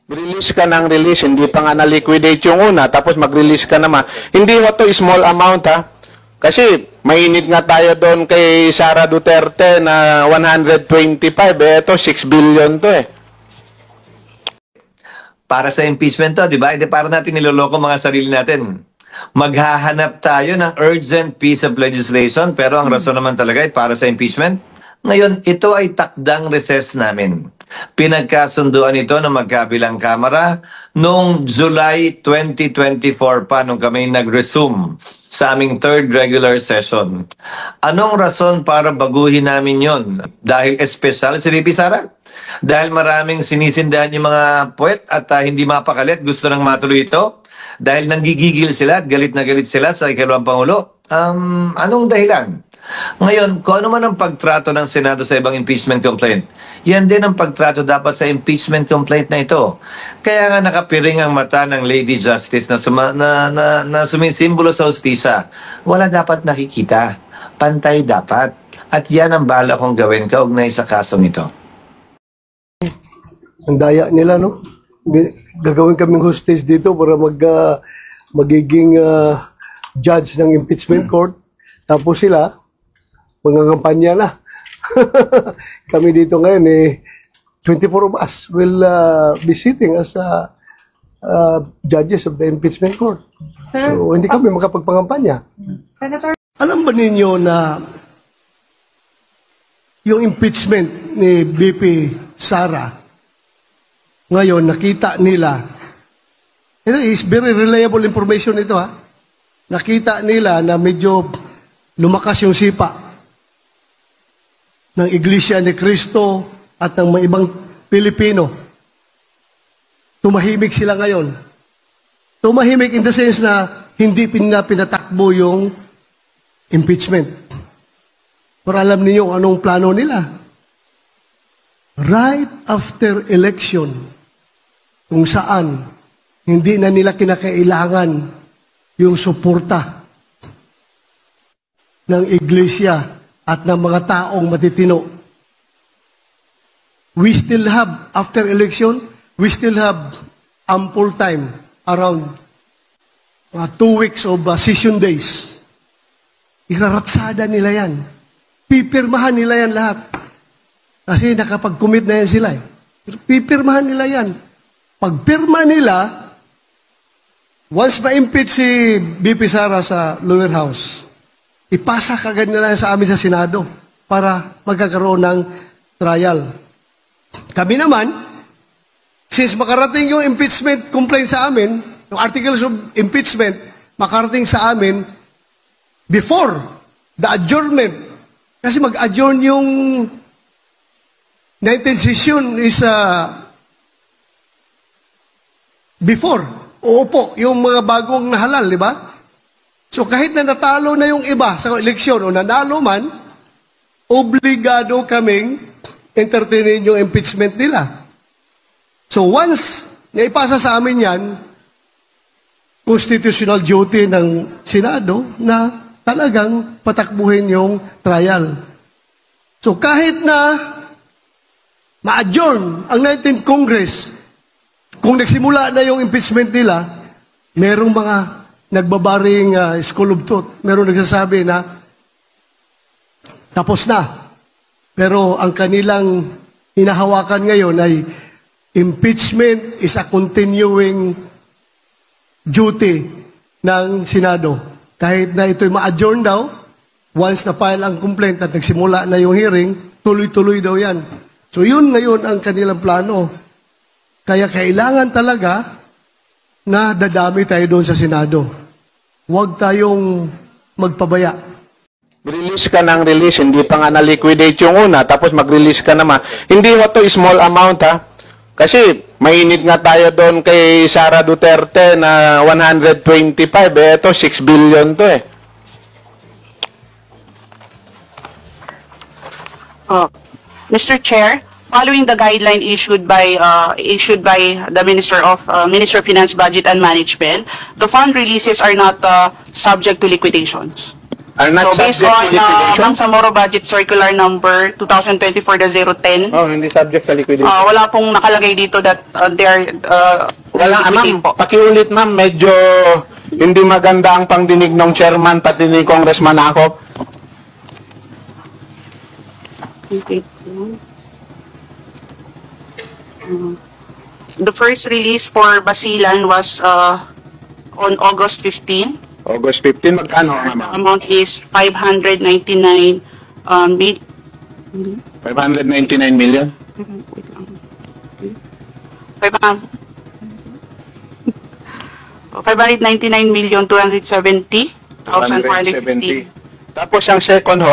Release ka ng release, hindi pa nga na-liquidate yung una, tapos mag-release ka naman. Hindi ho to small amount ha. Kasi mainit nga tayo doon kay Sara Duterte na 125, ito 6 billion to eh. Para sa impeachment to, di ba? Hindi para natin niloloko mga sarili natin. Maghahanap tayo ng urgent piece of legislation, pero ang rason naman talaga ay para sa impeachment. Ngayon, ito ay takdang recess namin. Pinagkasunduan ito ng magkabilang kamara noong July 2024 pa nung kami nag-resume sa aming third regular session. Anong rason para baguhin namin yon? Dahil espesyal si VP Sara? Dahil maraming sinisindahan yung mga puwet at hindi mapakalit, gusto nang matuloy ito? Dahil nanggigigil sila at galit na galit sila sa ikalawang Pangulo? Anong dahilan? Ngayon, kung ano man ang pagtrato ng Senado sa ibang impeachment complaint, yan din ang pagtrato dapat sa impeachment complaint na ito. Kaya nga nakapiring ang mata ng Lady Justice na sumisimbolo sa hustisya. Wala dapat nakikita. Pantay dapat. At yan ang bala kong gawin kaugnay sa kasong ito. Ang daya nila, no? Gagawin kaming hostage dito para magiging judge ng impeachment court. Tapos sila, mangangampanya na. Kami dito ngayon, 24 of us will be sitting as judges of the impeachment court. Sir, so, hindi kami makapagpangampanya. Senator, alam ba ninyo na yung impeachment ni VP Sara, ngayon, nakita nila, ito is very reliable information ito ha, nakita nila na medyo lumakas yung sipa ng Iglesia ni Cristo at ng mga ibang Pilipino. Tumahimik sila ngayon. Tumahimik in the sense na hindi pinatakbo yung impeachment. Pero alam niyo anong plano nila. Right after election, kung saan hindi na nila kinakailangan yung suporta ng iglesia at ng mga taong matitino. We still have, after election, we still have ample time, around 2 weeks of session days. Iraratsada nila yan. Pipirmahan nila yan lahat. Kasi nakapag-commit na yan sila eh. Pipirmahan nila yan. Pagpirma nila, once ma-impeach si VP Sara sa lower house, ipasa kagad nila sa amin sa Senado para magkakaroon ng trial. Kami naman, since makarating yung impeachment complaint sa amin, yung articles of impeachment, makarating sa amin before the adjournment. Kasi mag-adjourn yung 19th session is before. Oo po, yung mga bagong nahalal, di ba? So kahit na natalo na yung iba sa eleksyon o nanalo man, obligado kaming entertainin yung impeachment nila. So once naipasa sa amin yan, constitutional duty ng Senado na talagang patakbuhin yung trial. So kahit na ma-adjourn ang 19th Congress, kung nagsimula na yung impeachment nila, merong mga nagbabaring school of thought. Merong nagsasabi na tapos na. Pero ang kanilang hinahawakan ngayon ay impeachment is a continuing duty ng Senado. Kahit na ito'y ma-adjourn daw, once na file ang complaint at nagsimula na yung hearing, tuloy-tuloy daw yan. So yun ngayon ang kanilang plano. Kaya kailangan talaga na dadami tayo doon sa Senado. Huwag tayong magpabaya. Release ka ng release, hindi pa nga na-liquidate yung una, tapos mag-release ka naman. Hindi ho to small amount ha. Kasi mainit nga tayo doon kay Sara Duterte na 125, ito 6 billion to eh. Mr. Chair, following the guideline issued by the Minister of Finance, Budget and Management, the fund releases are not subject to liquidations. Are not So based subject to on liquidation? Bangsamoro Budget Circular number 2024-010, Oh, hindi subject sa liquidation. wala pong nakalagay dito that they are Wala, liquidating ma'am. po. Pakiulit, ma'am. Medyo hindi maganda ang pangdinig ng chairman pati ni Congressman Akop. Okay. The first release for Basilan was on August 15. August 15, magkano, The ma'am? amount is 599 599 million? 599,270,460. Tapos ang second ho,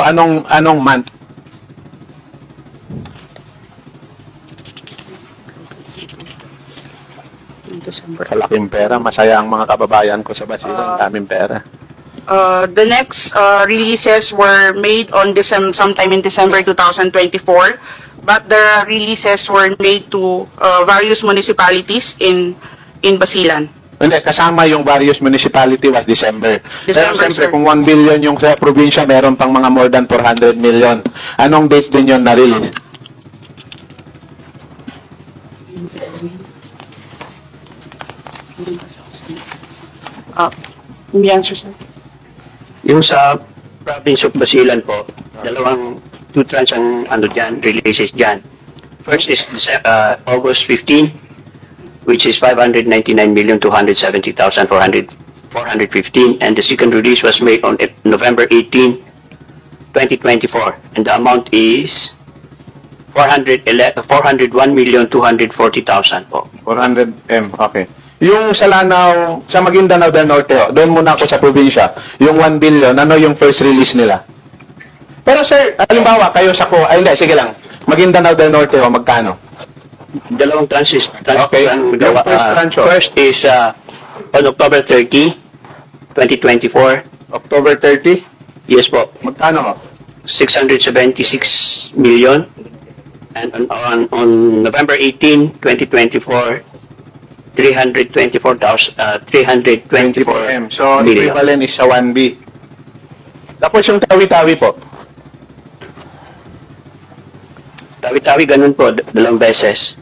anong month? December. Kalaking pera. Masaya ang mga kababayan ko sa Basilan. Daming pera. The next releases were made on sometime in December 2024, but the releases were made to various municipalities in Basilan. Hindi, kasama yung various municipality was December. Pero December, siyempre, sir. kung 1 billion yung sa probinsya, meron pang mga more than 400 million. Anong date din yun na-release? The answer, sir. Yung sa province of Basilan po, two tranches ang releases dyan. First is August 15, which is 599,270,415, and the second release was made on November 18, 2024, and the amount is 401,240,000 po. 400 M, okay. Yung sa Lanao, sa Maguindanao del Norte, doon muna ako sa probinsya, yung 1 billion, ano yung first release nila? Pero sir, halimbawa, kayo sa hindi, sige lang. Maguindanao del Norte, magkano? Dalawang tranches. Okay. Yung first tranche. First is on October 30, 2024. October 30, Yes po. magkano? 676 million. And on November 18, 2024, 324 24M. So, million. equivalent is sa 1B. Tapos yung tawi-tawi po. Tawi-tawi ganun po, dalawang beses.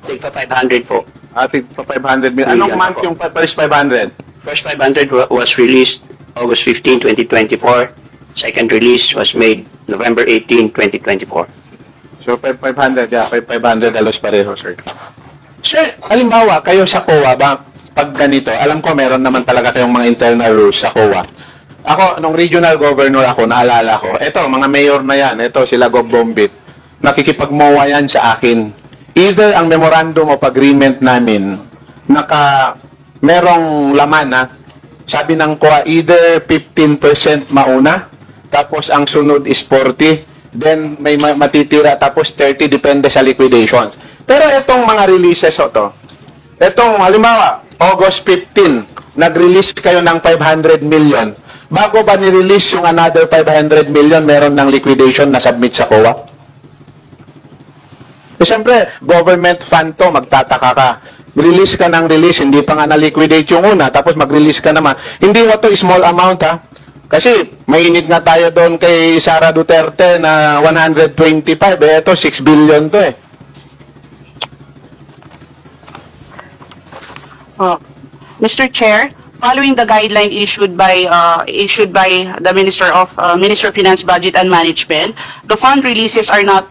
Tigpa 500 po. Ating pa 500 million. Anong Million month po. yung papalis 500? First 500 was released August 15, 2024. Second release was made November 18, 2024. So, 500, yeah, 500 halos pareho, sir. Sir, halimbawa, kayo sa COA ba, pag ganito, alam ko meron naman talaga kayong mga internal rules sa COA. Ako, nung regional governor ako, naalala ko, eto, mga mayor na yan, eto, sila Gov. Bombit, nakikipag-MOA yan sa akin. Either ang memorandum of agreement namin, merong laman, sabi ng COA, either 15% mauna, tapos ang sunod is 40, then may matitira, tapos 30, depende sa liquidation. Pero itong mga releases itong halimbawa, August 15, nag-release kayo ng 500 million. Bago ba ni-release yung another 500 million, meron ng liquidation na submit sa COA? Siyempre, government fund to, magtataka ka. Release ka ng release, hindi pa nga na-liquidate yung una, tapos mag-release ka naman. Hindi mo to small amount, ha? Kasi mainit nga tayo doon kay Sara Duterte na 125, ito 6 billion to eh. Mr. Chair, following the guideline issued by the Minister of Finance, Budget and Management, the fund releases are not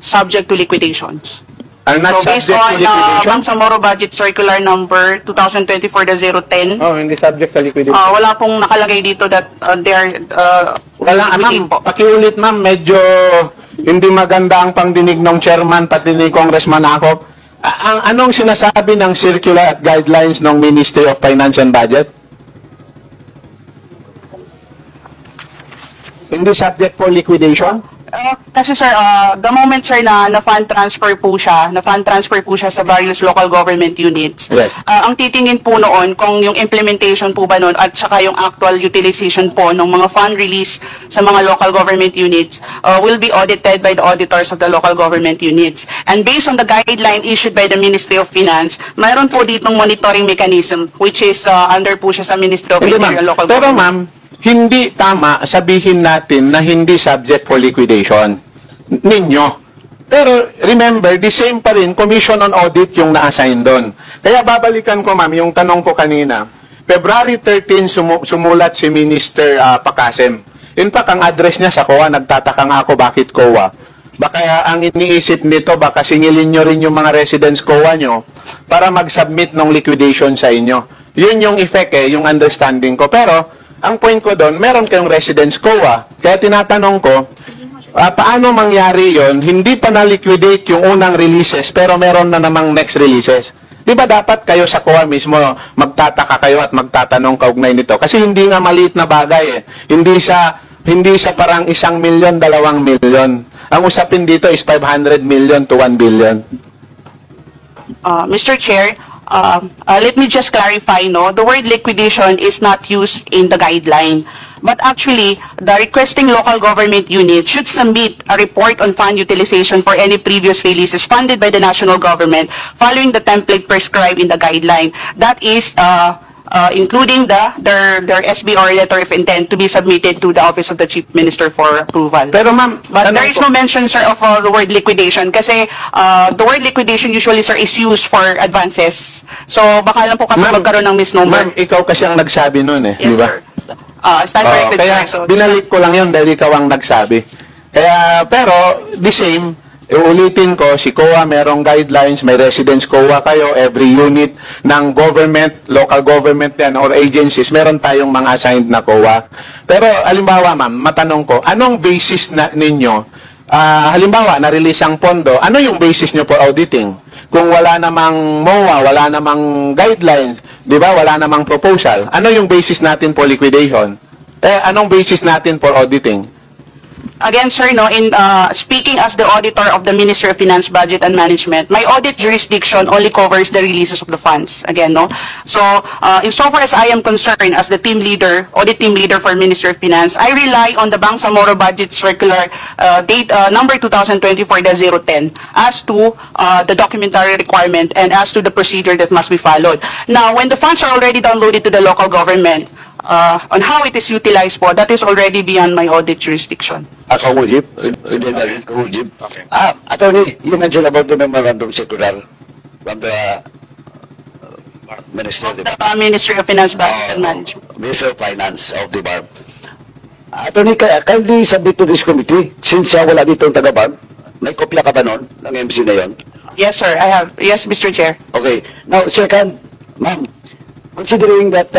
subject to liquidations. Are not So based subject to on liquidation? Bangsamoro Budget Circular number 2024-010, Oh, hindi subject sa liquidation. wala pong nakalagay dito that they are Wala, liquidating ma'am. po. Pakiulit, ma'am. Medyo hindi maganda ang pangdinig ng chairman pati ni Congressman Akop. Anong sinasabi ng circular at guidelines ng Ministry of Finance and Budget? Hindi subject for liquidation? Kasi sir, the moment sir na fund transfer po siya sa various local government units, Yes. ang titingin po noon kung yung implementation po ba noon at saka yung actual utilization po ng mga fund release sa mga local government units will be audited by the auditors of the local government units. And based on the guideline issued by the Ministry of Finance, mayroon po ditong monitoring mechanism which is under po siya sa Ministry of Hindi, Interior ma'am. and Local Pero Government. ma'am, hindi tama sabihin natin na hindi subject for liquidation ninyo. Pero remember, the same pa rin, Commission on Audit yung na-assign doon. Kaya babalikan ko, ma'am, yung tanong ko kanina. February 13, sumulat si Minister Pacasem. In fact, ang address niya sa COA, nagtataka nga ako bakit COA. Baka ang iniisip nito, baka singilin nyo rin yung mga residents COA nyo para mag-submit ng liquidation sa inyo. Yun yung effect yung understanding ko. Pero, ang point ko doon, meron kayong residents COA. Kaya tinatanong ko, paano mangyari yon? Hindi pa na-liquidate yung unang releases, pero meron na namang next releases. Di ba dapat kayo sa COA mismo magtataka kayo at magtatanong kaugnay nito? Kasi hindi nga maliit na bagay Hindi sa parang 1 milyon, 2 milyon. Ang usapin dito is 500 million to 1 billion. Mr. Chair, let me just clarify, no? The word liquidation is not used in the guideline. But actually, the requesting local government unit should submit a report on fund utilization for any previous releases funded by the national government following the template prescribed in the guideline. That is, including their SBR letter of intent to be submitted to the Office of the Chief Minister for approval. Pero ma'am, But there is no mention, sir, of the word liquidation kasi the word liquidation usually, sir, is used for advances. So, baka lang po kasi magkaroon ng misnomer. Ma'am, ikaw kasi ang nagsabi nun Yes, di ba? sir. Stand corrected, Kaya sir. So, binalik ko lang yun dahil ikaw ang nagsabi. Kaya, pero, the same, ulitin ko, si COA merong guidelines, may residence COA kayo, every unit ng government, local government yan, or agencies, meron tayong mga assigned na COA. Pero, halimbawa ma'am, matanong ko, anong basis na ninyo, halimbawa, na-release ang pondo, ano yung basis nyo for auditing? Kung wala namang MOA, wala namang guidelines, di ba, wala namang proposal, ano yung basis natin for liquidation? Anong basis natin for auditing? Again, sir, no, in speaking as the auditor of the Ministry of Finance, Budget and Management, my audit jurisdiction only covers the releases of the funds. Again, no. So, insofar as I am concerned as the team leader, audit team leader for Ministry of Finance, I rely on the Bangsamoro Budget Circular date number 2024-010 as to the documentary requirement and as to the procedure that must be followed. Now, when the funds are already downloaded to the local government, on how it is utilized po, that is already beyond my audit jurisdiction. Ako, Mujib. Mujib. Attorney, you mentioned about the memorandum circular from the Minister of the Ministry of Finance, Budget and Management. Minister of Finance of the BARM. Attorney, kindly submit to this committee since wala dito ang taga-BARM. May kopya ka ba nun ng MC na yon? Yes, sir. I have. Yes, Mr. Chair. Okay. Now, second, ma'am, considering that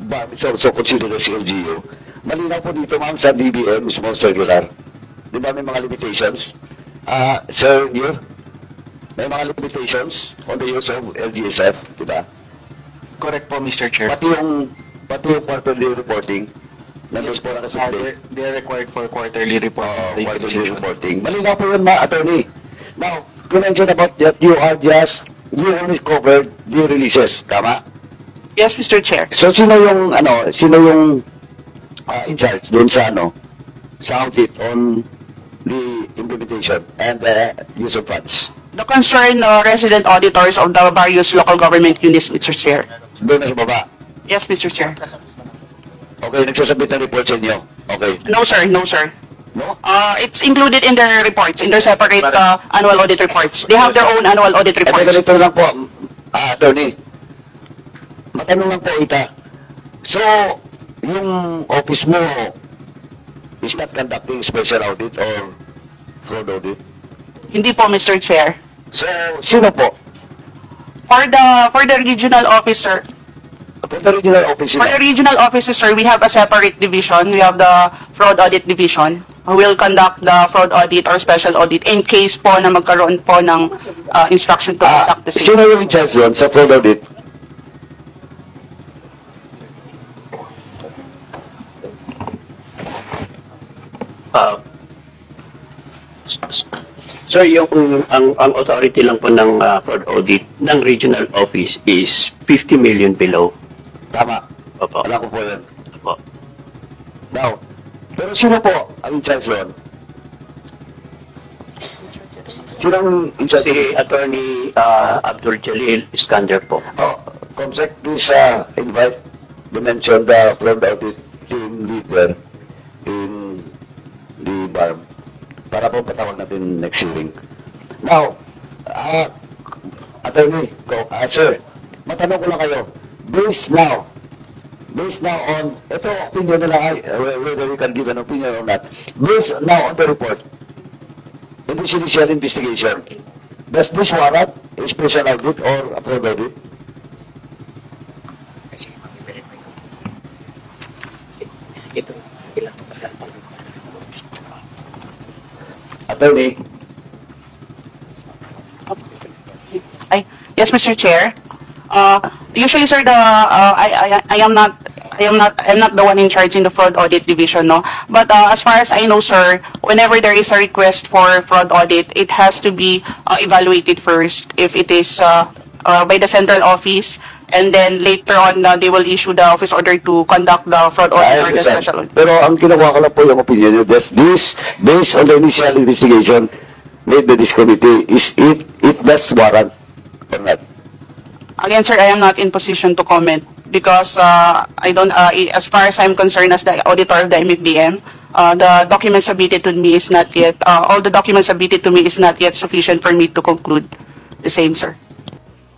BARM is also considered as LGU, malinaw po dito, ma'am, sa DBM, small circular. Di ba may mga limitations? Sir, may mga limitations on the use of LGSF, di ba? Correct po, Mr. Chair. Pati yung quarterly reporting, nandun po nakasabi. They're required for quarterly report. The Quarterly utilization. reporting. Malinaw po yun, attorney. Now, you mentioned about that you only covered new releases, tama? Yes, Mr. Chair. So, sino yung in charge doon sa sa audit on the implementation and use of funds? The concerned resident auditors of the various local government units, Mr. Chair. Doon na sa baba. Yes, Mr. Chair. Okay, nagsasabit ng report sa inyo. Okay. No, sir. No, sir. No? It's included in their reports, in their separate annual audit reports. They have their own annual audit Ito, reports. ganito lang po, attorney. Matanong lang po ita. So, yung office mo is not conducting special audit or fraud audit? Hindi po, Mr. Chair. So, sino po? For the regional officer, For the regional office for the nila? regional offices, sir, we have a separate division. We have the fraud audit division who will conduct the fraud audit or special audit in case po na magkaroon po ng instruction to conduct the same. Sino yung in charge doon sa fraud audit? So yung ang authority lang po ng fraud audit ng regional office is 50 million below. Tama. Opo. Alam ko po yun. Opo. Now, pero sino po ang in charge doon? Sino ang in charge? Si Attorney Abdul Jalil Iskander po. Oh, Comsec, please invite they mentioned the fraud audit team leader in the BARM para po patawag natin next hearing. Now, attorney, sir, matanong ko lang kayo, based now on, ito opinion na lang, whether you can give an opinion on that, based now on the report, in this initial investigation, does this warrant a special audit or a fraud audit? Attorney, Yes, Mr. Chair. Usually, sir, I'm not the one in charge in the fraud audit division, no. But as far as I know, sir, whenever there is a request for fraud audit, it has to be evaluated first if it is by the central office, and then later on they will issue the office order to conduct the fraud audit or the special audit. Pero ang kinuha ko lang po yung opinion nyo, this, based on the initial investigation made by this committee, is it does warrant or not? Again, sir, I am not in position to comment because I don't. As far as I'm concerned, as the auditor of the MFBM, the documents submitted to me is not yet. All the documents submitted to me is not yet sufficient for me to conclude the same, sir.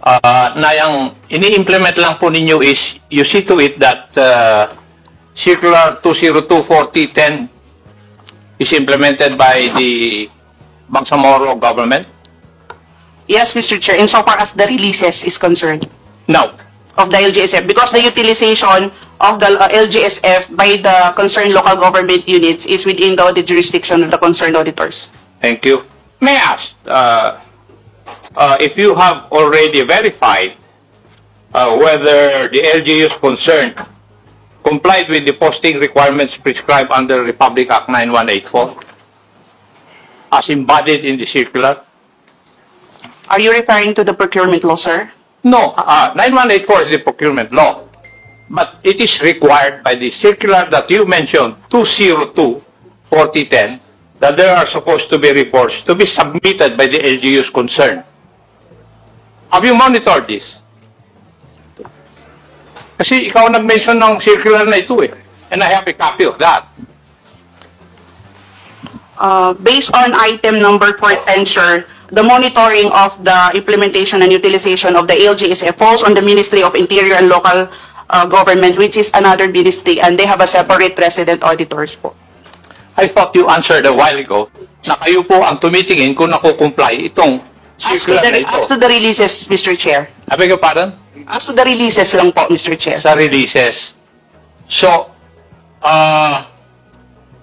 Na yung ini-implement lang po ninyo is you see to it that Circular 202-4010 is implemented by the Bangsamoro government. Yes, Mr. Chair, insofar as the releases is concerned Now, of the LGSF, because the utilization of the LGSF by the concerned local government units is within the audit jurisdiction of the concerned auditors. thank you. May I ask, if you have already verified whether the LGUs concerned complied with the posting requirements prescribed under Republic Act 9184 as embodied in the circular? Are you referring to the procurement law, sir? No, 9184 is the procurement law. But it is required by the circular that you mentioned, 202-4010, that there are supposed to be reports to be submitted by the LGUs concerned. Have you monitored this? Kasi ikaw nag-mention ng circular na ito eh. And I have a copy of that. Based on item number 410, sir, the monitoring of the implementation and utilization of the LGSF falls on the Ministry of Interior and Local Government, which is another ministry, and they have a separate resident auditors po. I thought you answered a while ago na kayo po ang tumitingin kung nakukomply itong circular na ito. As to the releases, Mr. Chair. I beg your pardon? As to the releases lang po, Mr. Chair. Sa releases. So,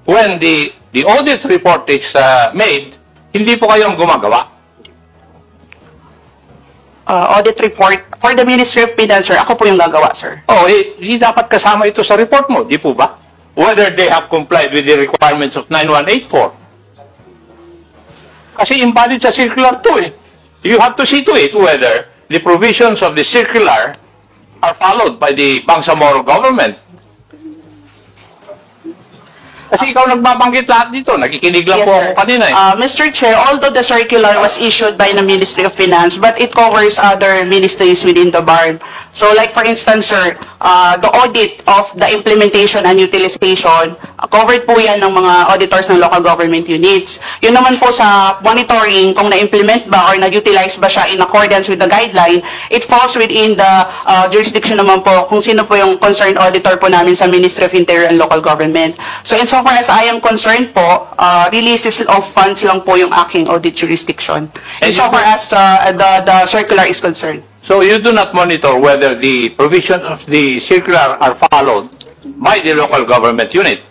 when the audit report is made, hindi po kayong gumagawa. Audit report for the Ministry of Finance, sir, ako po yung gagawa, sir. Oh, hindi dapat kasama ito sa report mo, di po ba? Whether they have complied with the requirements of 9184. Kasi embodied sa circular to eh. You have to see to it whether the provisions of the circular are followed by the Bangsamoro government. Kasi ikaw nagbabanggit lahat dito. Nakikinig lang Yes, po sir. ako kanina eh. Mr. Chair, although the circular was issued by the Ministry of Finance, but it covers other ministries within the BARM. So like for instance, sir, the audit of the implementation and utilization, covered po yan ng mga auditors ng local government units. Yun naman po sa monitoring, kung na-implement ba or nag-utilize ba siya in accordance with the guideline, it falls within the jurisdiction naman po kung sino po yung concerned auditor po namin sa Ministry of Interior and Local Government. So insofar as I am concerned po, releases of funds lang po yung aking audit jurisdiction. Insofar as the circular is concerned. So you do not monitor whether the provisions of the circular are followed by the local government unit.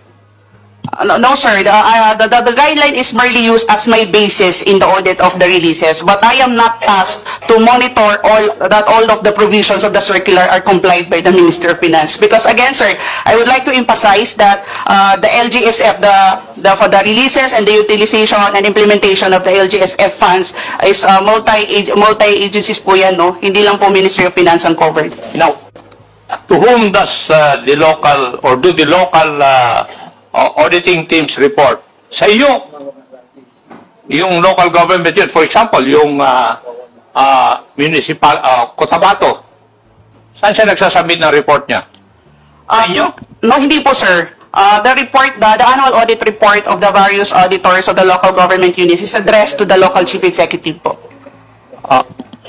No, sir. The guideline is merely used as my basis in the audit of the releases, but I am not tasked to monitor all of the provisions of the circular are complied by the Ministry of Finance. Because again, sir, I would like to emphasize that the LGSF, for the releases and the utilization and implementation of the LGSF funds is multi-agencies po yan, no? Hindi lang po Ministry of Finance ang covered. Now, to whom does the local or do the local auditing teams report? Sa iyo, yung local government yun. For example, yung municipal, Cotabato. Saan siya nagsasubmit ng report niya? Inyo? No, hindi po, sir. The annual audit report of the various auditors of the local government units is addressed to the local chief executive po.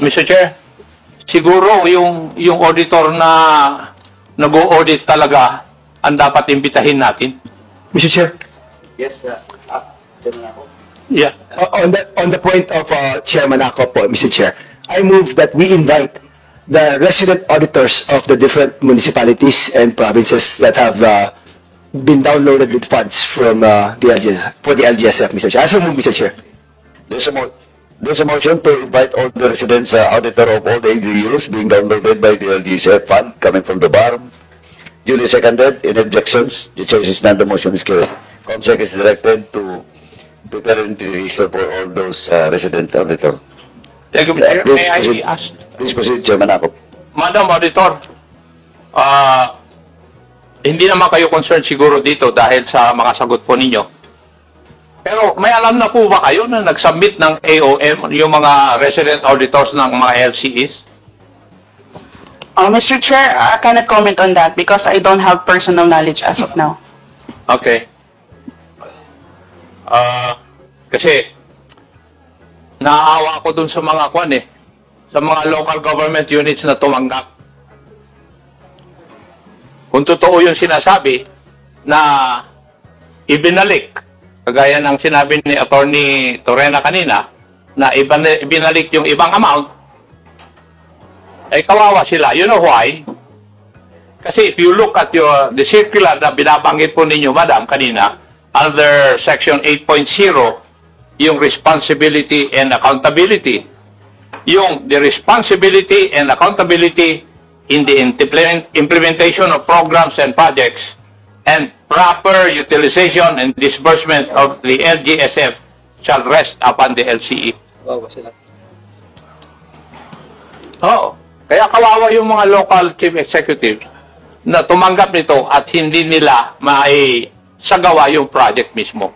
Mr. Chair, siguro yung auditor na nag-audit talaga ang dapat imbitahin natin. Mr. Chair, Yeah. on the point of Chairman Ako po, Mr. Chair, I move that we invite the resident auditors of the different municipalities and provinces that have been downloaded with funds from the LGSF, Mr. Chair. I so move, Mr. Chair. There's a motion to invite all the residents, auditor of all the LGUs being downloaded by the LGSF fund coming from the bar. Duly seconded. In objections, the choice is none. The motion is carried. COMSEC is directed to prepare an invitation for all those resident auditor. Thank you, Mr. Chair. May I ask? Please proceed, Chairman Ako. Madam Auditor, hindi naman kayo concerned siguro dito dahil sa mga sagot po ninyo. Pero may alam na po ba kayo na nag-submit ng AOM yung mga resident auditors ng mga LCEs? Mr. Chair, I cannot comment on that because I don't have personal knowledge as of now. Okay. Kasi naaawa ako dun sa mga sa mga local government units na tumanggap. Kung totoo yung sinasabi na ibinalik, kagaya ng sinabi ni Attorney Torrena kanina, na ibinalik yung ibang amount, ay kawawa sila. You know why? Kasi if you look at the circular na binabanggit po ninyo, Madam, kanina, under Section 8.0, yung responsibility and accountability. The responsibility and accountability in the implementation of programs and projects and proper utilization and disbursement of the LGSF shall rest upon the LCE. Kaya kawawa yung mga local chief executives na tumanggap nito at hindi nila maisagawa yung project mismo.